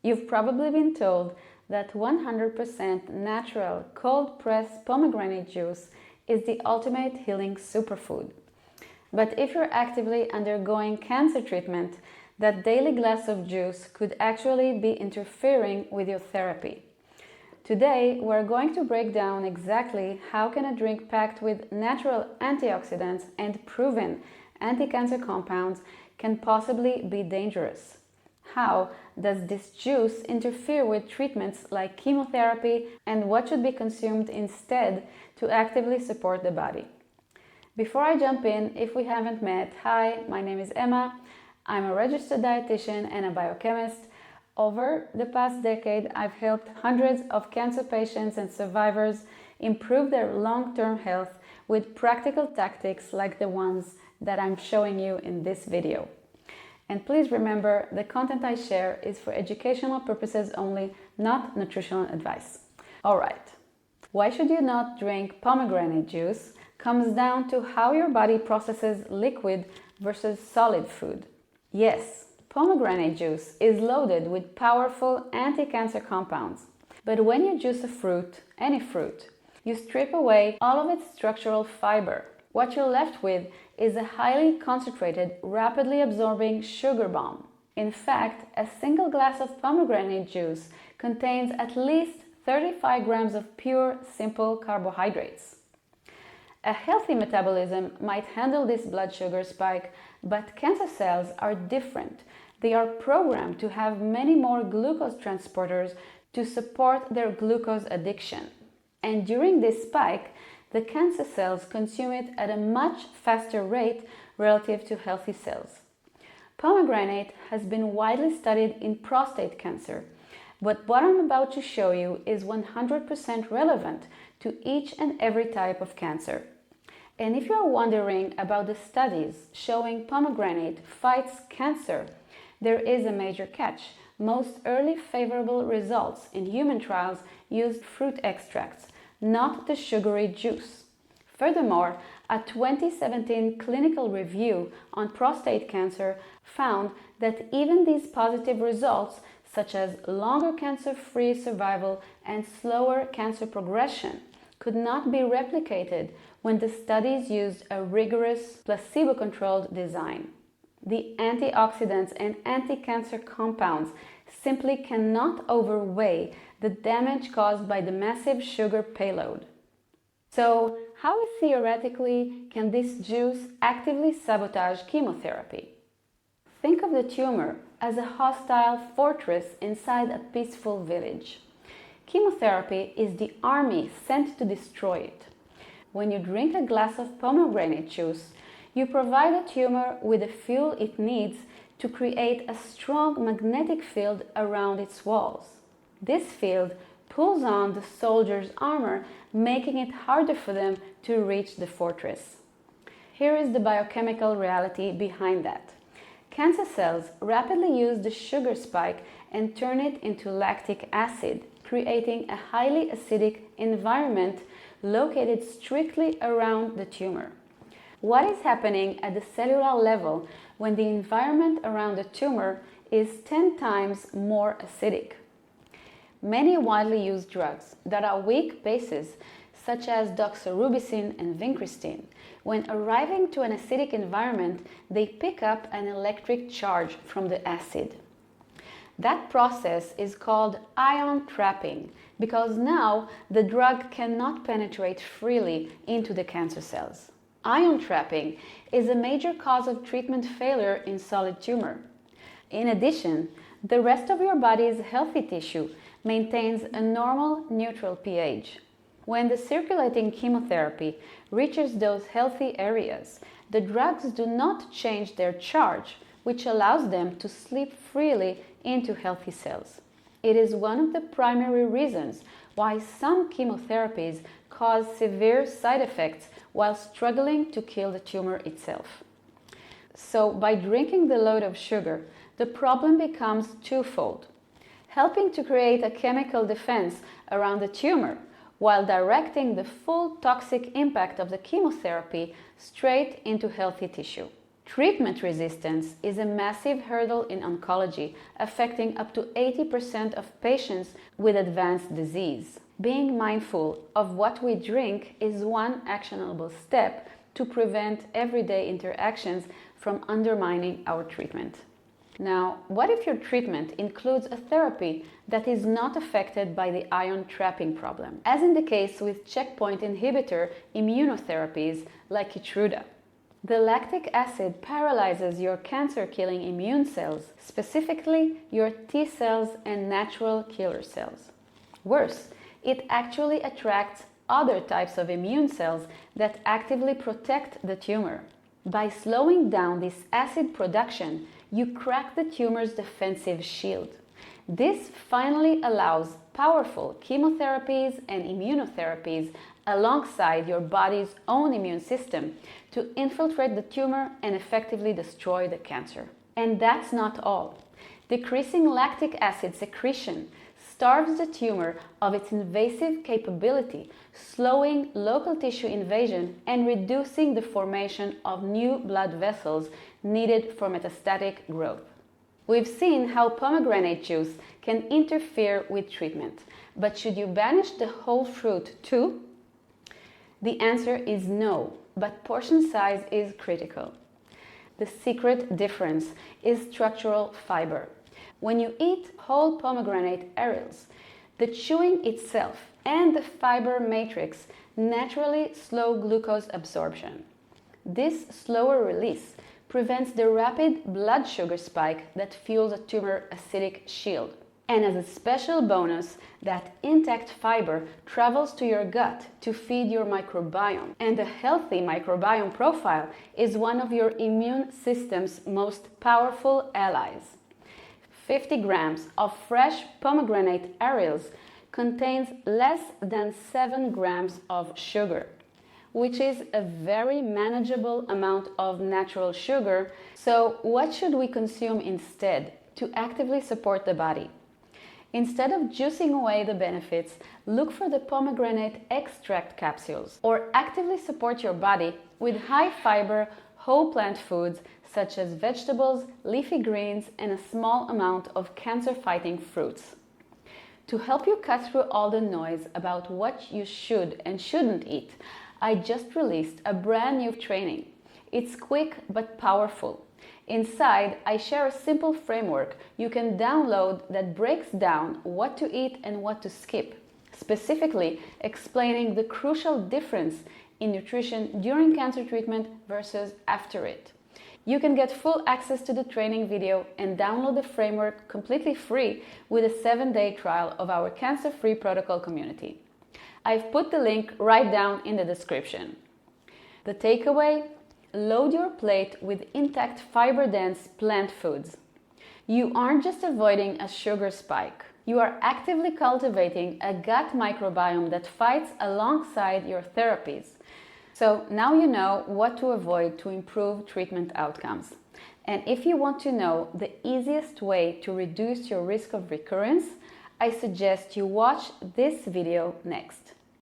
You've probably been told that 100% natural cold-pressed pomegranate juice is the ultimate healing superfood. But if you're actively undergoing cancer treatment, that daily glass of juice could actually be interfering with your therapy. Today, we're going to break down exactly how can a drink packed with natural antioxidants and proven anti-cancer compounds can possibly be dangerous. How does this juice interfere with treatments like chemotherapy, and what should be consumed instead to actively support the body? Before I jump in, if we haven't met, hi, my name is Emma. I'm a registered dietitian and a biochemist. Over the past decade, I've helped hundreds of cancer patients and survivors improve their long-term health with practical tactics like the ones that I'm showing you in this video. And please remember, the content I share is for educational purposes only, not nutritional advice. All right, why should you not drink pomegranate juice comes down to how your body processes liquid versus solid food. Yes, pomegranate juice is loaded with powerful anti-cancer compounds. But when you juice a fruit, any fruit, you strip away all of its structural fiber. What you're left with is a highly concentrated, rapidly absorbing sugar bomb. In fact, a single glass of pomegranate juice contains at least 35 grams of pure, simple carbohydrates. A healthy metabolism might handle this blood sugar spike, but cancer cells are different. They are programmed to have many more glucose transporters to support their glucose addiction. And during this spike, the cancer cells consume it at a much faster rate relative to healthy cells. Pomegranate has been widely studied in prostate cancer, but what I'm about to show you is 100% relevant to each and every type of cancer. And if you're wondering about the studies showing pomegranate fights cancer, there is a major catch. Most early favorable results in human trials used fruit extracts, not the sugary juice. Furthermore, a 2017 clinical review on prostate cancer found that even these positive results, such as longer cancer-free survival and slower cancer progression, could not be replicated when the studies used a rigorous placebo-controlled design. The antioxidants and anti-cancer compounds simply cannot outweigh the damage caused by the massive sugar payload. So, how theoretically can this juice actively sabotage chemotherapy? Think of the tumor as a hostile fortress inside a peaceful village. Chemotherapy is the army sent to destroy it. When you drink a glass of pomegranate juice, you provide the tumor with the fuel it needs to create a strong magnetic field around its walls. This field pulls on the soldier's armor, making it harder for them to reach the fortress. Here is the biochemical reality behind that. Cancer cells rapidly use the sugar spike and turn it into lactic acid, creating a highly acidic environment located strictly around the tumor. What is happening at the cellular level when the environment around the tumor is 10 times more acidic? Many widely used drugs that are weak bases, such as doxorubicin and vincristine, when arriving to an acidic environment, they pick up an electric charge from the acid. That process is called ion trapping because now the drug cannot penetrate freely into the cancer cells. Ion trapping is a major cause of treatment failure in solid tumor. In addition, the rest of your body's healthy tissue maintains a normal neutral pH. When the circulating chemotherapy reaches those healthy areas, the drugs do not change their charge, which allows them to slip freely into healthy cells. It is one of the primary reasons why some chemotherapies cause severe side effects while struggling to kill the tumor itself. So, by drinking the load of sugar, the problem becomes twofold: helping to create a chemical defense around the tumor while directing the full toxic impact of the chemotherapy straight into healthy tissue. Treatment resistance is a massive hurdle in oncology, affecting up to 80% of patients with advanced disease. Being mindful of what we drink is one actionable step to prevent everyday interactions from undermining our treatment. Now, what if your treatment includes a therapy that is not affected by the ion trapping problem, as in the case with checkpoint inhibitor immunotherapies like Keytruda? The lactic acid paralyzes your cancer-killing immune cells, specifically your T cells and natural killer cells. Worse, it actually attracts other types of immune cells that actively protect the tumor. By slowing down this acid production, you crack the tumor's defensive shield. This finally allows powerful chemotherapies and immunotherapies alongside your body's own immune system to infiltrate the tumor and effectively destroy the cancer. And that's not all. Decreasing lactic acid secretion starves the tumor of its invasive capability, slowing local tissue invasion and reducing the formation of new blood vessels needed for metastatic growth. We've seen how pomegranate juice can interfere with treatment, but should you banish the whole fruit too? The answer is no, but portion size is critical. The secret difference is structural fiber. When you eat whole pomegranate areoles, the chewing itself and the fiber matrix naturally slow glucose absorption. This slower release prevents the rapid blood sugar spike that fuels a tumor acidic shield. And as a special bonus, that intact fiber travels to your gut to feed your microbiome. And a healthy microbiome profile is one of your immune system's most powerful allies. 50 grams of fresh pomegranate areoles contains less than 7 grams of sugar, which is a very manageable amount of natural sugar. So what should we consume instead to actively support the body? Instead of juicing away the benefits, look for the pomegranate extract capsules, or actively support your body with high-fiber, whole plant foods such as vegetables, leafy greens, and a small amount of cancer-fighting fruits. To help you cut through all the noise about what you should and shouldn't eat, I just released a brand new training. It's quick but powerful. Inside, I share a simple framework you can download that breaks down what to eat and what to skip, specifically explaining the crucial difference in nutrition during cancer treatment versus after it. You can get full access to the training video and download the framework completely free with a 7-day trial of our cancer-free protocol community. I've put the link right down in the description. The takeaway: load your plate with intact fiber-dense plant foods. You aren't just avoiding a sugar spike. You are actively cultivating a gut microbiome that fights alongside your therapies. So now you know what to avoid to improve treatment outcomes. And if you want to know the easiest way to reduce your risk of recurrence, I suggest you watch this video next.